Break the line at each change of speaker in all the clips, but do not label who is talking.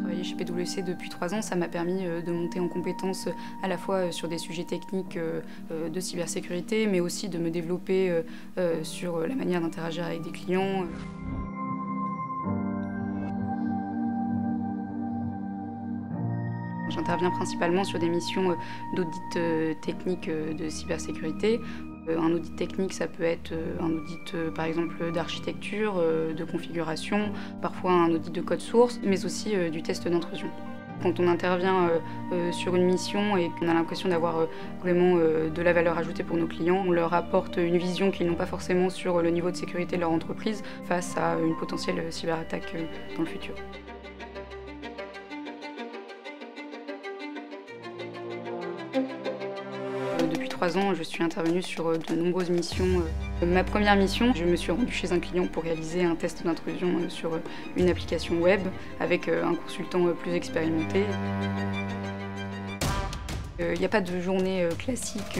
Travailler chez PwC depuis 3 ans, ça m'a permis de monter en compétences à la fois sur des sujets techniques de cybersécurité, mais aussi de me développer sur la manière d'interagir avec des clients. J'interviens principalement sur des missions d'audit technique de cybersécurité. Un audit technique, ça peut être un audit par exemple d'architecture, de configuration, parfois un audit de code source, mais aussi du test d'intrusion. Quand on intervient sur une mission et qu'on a l'impression d'avoir vraiment de la valeur ajoutée pour nos clients, on leur apporte une vision qu'ils n'ont pas forcément sur le niveau de sécurité de leur entreprise face à une potentielle cyberattaque dans le futur. Depuis 3 ans, je suis intervenue sur de nombreuses missions. Ma première mission, je me suis rendue chez un client pour réaliser un test d'intrusion sur une application web avec un consultant plus expérimenté. Il n'y a pas de journée classique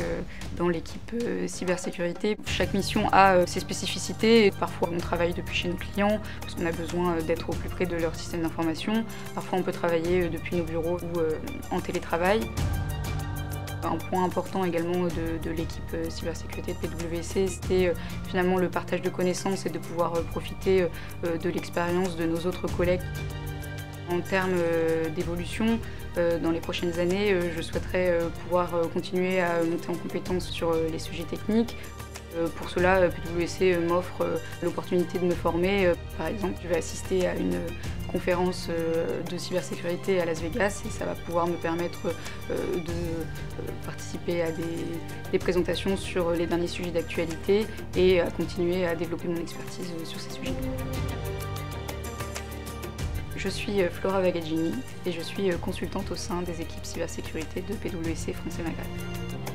dans l'équipe cybersécurité. Chaque mission a ses spécificités. Parfois, on travaille depuis chez nos clients parce qu'on a besoin d'être au plus près de leur système d'information. Parfois, on peut travailler depuis nos bureaux ou en télétravail. Un point important également de l'équipe cybersécurité de PwC, c'était finalement le partage de connaissances et de pouvoir profiter de l'expérience de nos autres collègues. En termes d'évolution, dans les prochaines années, je souhaiterais pouvoir continuer à monter en compétences sur les sujets techniques. Pour cela, PwC m'offre l'opportunité de me former. Par exemple, je vais assister à une conférence de cybersécurité à Las Vegas et ça va pouvoir me permettre de participer à des présentations sur les derniers sujets d'actualité et à continuer à développer mon expertise sur ces sujets. Je suis Flora Vagaggini et je suis consultante au sein des équipes cybersécurité de PwC France et Maghreb.